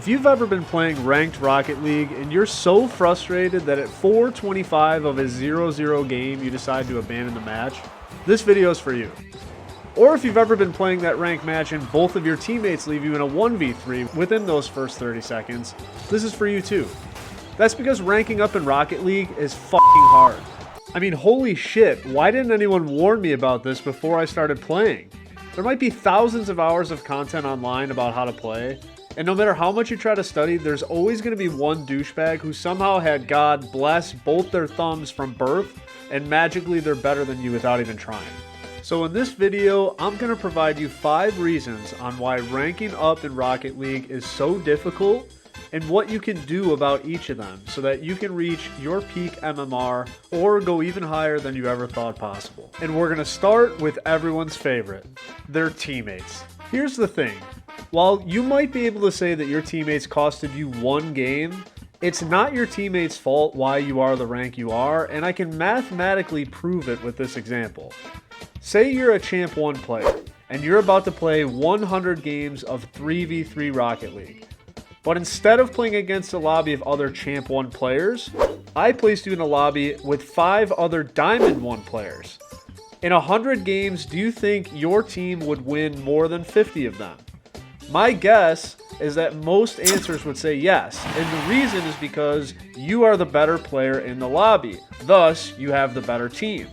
If you've ever been playing ranked Rocket League and you're so frustrated that at 4:25 of a 0-0 game you decide to abandon the match, this video is for you. Or if you've ever been playing that ranked match and both of your teammates leave you in a 1v3 within those first 30 seconds, this is for you too. That's because ranking up in Rocket League is fucking hard. I mean, holy shit, why didn't anyone warn me about this before I started playing? There might be thousands of hours of content online about how to play, and no matter how much you try to study, there's always going to be one douchebag who somehow had God bless both their thumbs from birth, and magically they're better than you without even trying. So in this video, I'm going to provide you 5 reasons on why ranking up in Rocket League is so difficult, and what you can do about each of them so that you can reach your peak MMR or go even higher than you ever thought possible. And we're going to start with everyone's favorite, their teammates. Here's the thing. While you might be able to say that your teammates costed you one game, it's not your teammates' fault why you are the rank you are, and I can mathematically prove it with this example. Say you're a Champ 1 player, and you're about to play 100 games of 3v3 Rocket League. But instead of playing against a lobby of other Champ 1 players, I placed you in a lobby with 5 other Diamond 1 players. In 100 games, do you think your team would win more than 50 of them? My guess is that most answers would say yes, and the reason is because you are the better player in the lobby, thus you have the better team.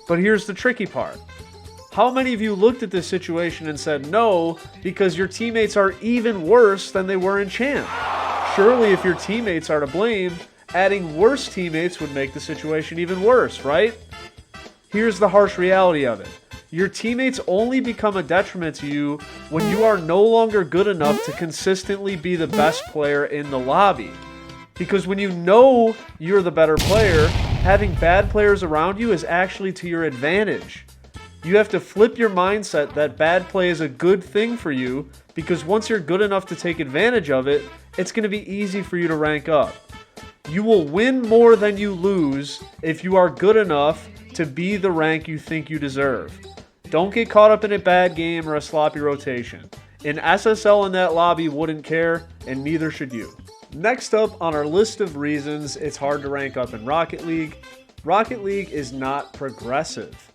But here's the tricky part. How many of you looked at this situation and said no because your teammates are even worse than they were in Champ? Surely if your teammates are to blame, adding worse teammates would make the situation even worse, right? Here's the harsh reality of it. Your teammates only become a detriment to you when you are no longer good enough to consistently be the best player in the lobby. Because when you know you're the better player, having bad players around you is actually to your advantage. You have to flip your mindset that bad play is a good thing for you, because once you're good enough to take advantage of it, it's going to be easy for you to rank up. You will win more than you lose if you are good enough to be the rank you think you deserve. Don't get caught up in a bad game or a sloppy rotation. An SSL in that lobby wouldn't care, and neither should you. Next up on our list of reasons it's hard to rank up in Rocket League is not progressive.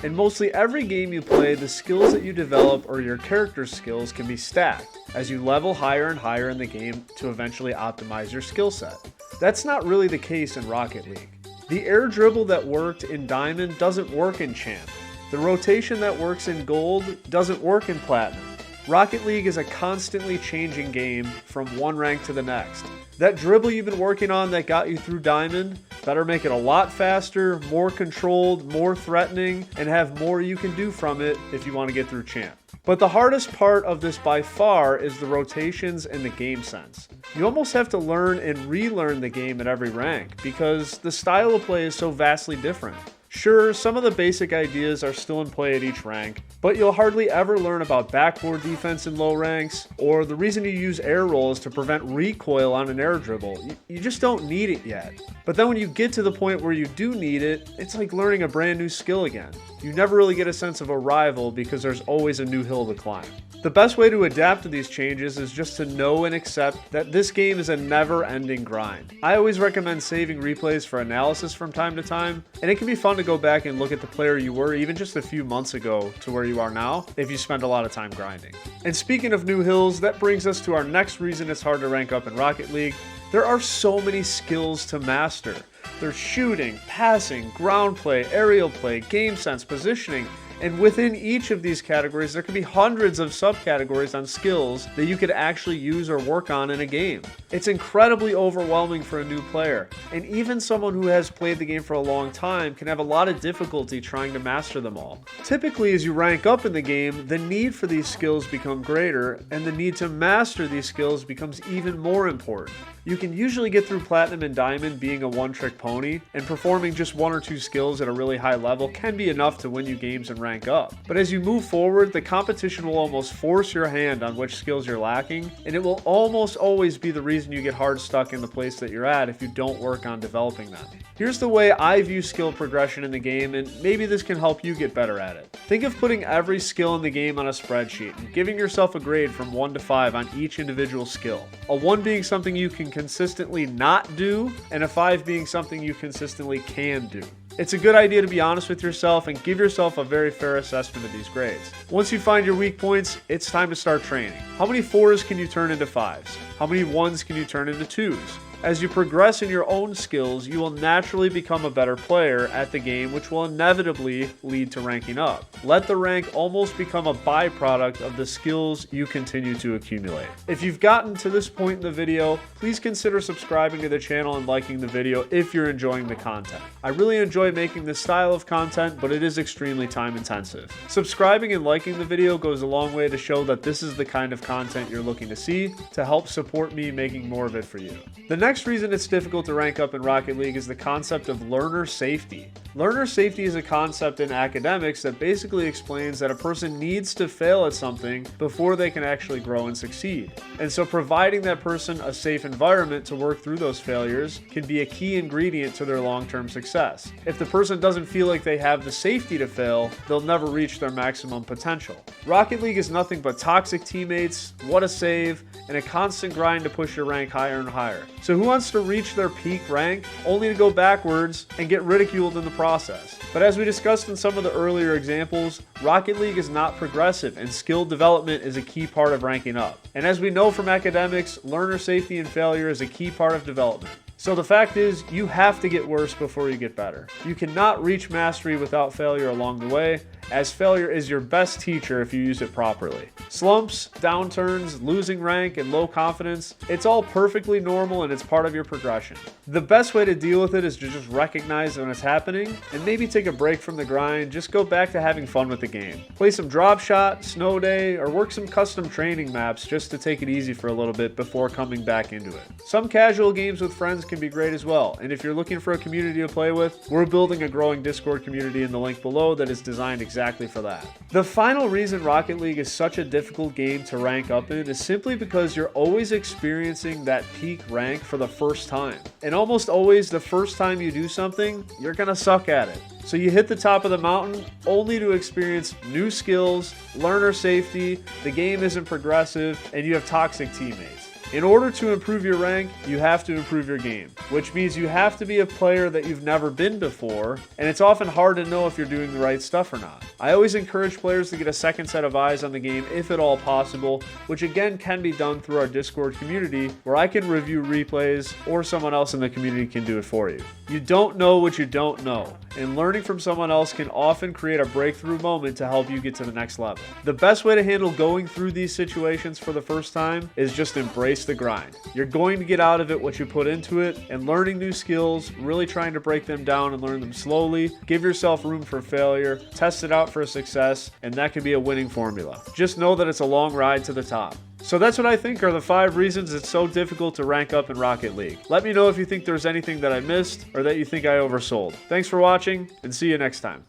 In mostly every game you play, the skills that you develop or your character's skills can be stacked as you level higher and higher in the game to eventually optimize your skill set. That's not really the case in Rocket League. The air dribble that worked in Diamond doesn't work in Champ. The rotation that works in Gold doesn't work in Platinum. Rocket League is a constantly changing game from one rank to the next. That dribble you've been working on that got you through Diamond better make it a lot faster, more controlled, more threatening, and have more you can do from it if you want to get through Champ. But the hardest part of this by far is the rotations and the game sense. You almost have to learn and relearn the game at every rank because the style of play is so vastly different. Sure, some of the basic ideas are still in play at each rank, but you'll hardly ever learn about backboard defense in low ranks, or the reason you use air rolls to prevent recoil on an air dribble. You just don't need it yet. But then when you get to the point where you do need it, it's like learning a brand new skill again. You never really get a sense of arrival because there's always a new hill to climb. The best way to adapt to these changes is just to know and accept that this game is a never-ending grind. I always recommend saving replays for analysis from time to time, and it can be fun to go back and look at the player you were even just a few months ago to where you are now if you spend a lot of time grinding. And speaking of new hills, that brings us to our next reason it's hard to rank up in Rocket League. There are so many skills to master. There's shooting, passing, ground play, aerial play, game sense, positioning, and within each of these categories, there can be hundreds of subcategories on skills that you could actually use or work on in a game. It's incredibly overwhelming for a new player, and even someone who has played the game for a long time can have a lot of difficulty trying to master them all. Typically, as you rank up in the game, the need for these skills become greater, and the need to master these skills becomes even more important. You can usually get through Platinum and Diamond being a one-trick pony, and performing just 1 or 2 skills at a really high level can be enough to win you games and rank up. But as you move forward, the competition will almost force your hand on which skills you're lacking, and it will almost always be the reason you get hard stuck in the place that you're at if you don't work on developing them. Here's the way I view skill progression in the game, and maybe this can help you get better at it. Think of putting every skill in the game on a spreadsheet and giving yourself a grade from 1 to 5 on each individual skill. A 1 being something you can consistently not do, and a 5 being something you consistently can do. It's a good idea to be honest with yourself and give yourself a very fair assessment of these grades. Once you find your weak points, it's time to start training. How many 4s can you turn into 5s? How many 1s can you turn into 2s? As you progress in your own skills, you will naturally become a better player at the game, which will inevitably lead to ranking up. Let the rank almost become a byproduct of the skills you continue to accumulate. If you've gotten to this point in the video, please consider subscribing to the channel and liking the video if you're enjoying the content. I really enjoy making this style of content, but it is extremely time intensive. Subscribing and liking the video goes a long way to show that this is the kind of content you're looking to see, to help support me making more of it for you. The next reason it's difficult to rank up in Rocket League is the concept of learner safety. Learner safety is a concept in academics that basically explains that a person needs to fail at something before they can actually grow and succeed. And so providing that person a safe environment to work through those failures can be a key ingredient to their long-term success. If the person doesn't feel like they have the safety to fail, they'll never reach their maximum potential. Rocket League is nothing but toxic teammates, what a save, and a constant grind to push your rank higher and higher. So who wants to reach their peak rank only to go backwards and get ridiculed in the process? But as we discussed in some of the earlier examples, Rocket League is not progressive, and skill development is a key part of ranking up. And as we know from academics, learner safety and failure is a key part of development. So the fact is, you have to get worse before you get better. You cannot reach mastery without failure along the way, as failure is your best teacher if you use it properly. Slumps, downturns, losing rank, and low confidence, it's all perfectly normal and it's part of your progression. The best way to deal with it is to just recognize when it's happening and maybe take a break from the grind. Just go back to having fun with the game. Play some drop shot, snow day, or work some custom training maps just to take it easy for a little bit before coming back into it. Some casual games with friends can be great as well, and if you're looking for a community to play with, we're building a growing Discord community in the link below that is designed exactly for that. The final reason Rocket League is such a difficult game to rank up in is simply because you're always experiencing that peak rank for the first time. And almost always the first time you do something, you're gonna suck at it. So you hit the top of the mountain only to experience new skills, learner safety, the game isn't progressive, and you have toxic teammates. In order to improve your rank, you have to improve your game, which means you have to be a player that you've never been before, and it's often hard to know if you're doing the right stuff or not. I always encourage players to get a second set of eyes on the game if at all possible, which again can be done through our Discord community, where I can review replays or someone else in the community can do it for you. You don't know what you don't know, and learning from someone else can often create a breakthrough moment to help you get to the next level. The best way to handle going through these situations for the first time is just embrace the grind. You're going to get out of it what you put into it, and learning new skills, really trying to break them down and learn them slowly. Give yourself room for failure, test it out for success, and that can be a winning formula. Just know that it's a long ride to the top. So that's what I think are the 5 reasons it's so difficult to rank up in Rocket League. Let me know if you think there's anything that I missed or that you think I oversold. Thanks for watching, and see you next time.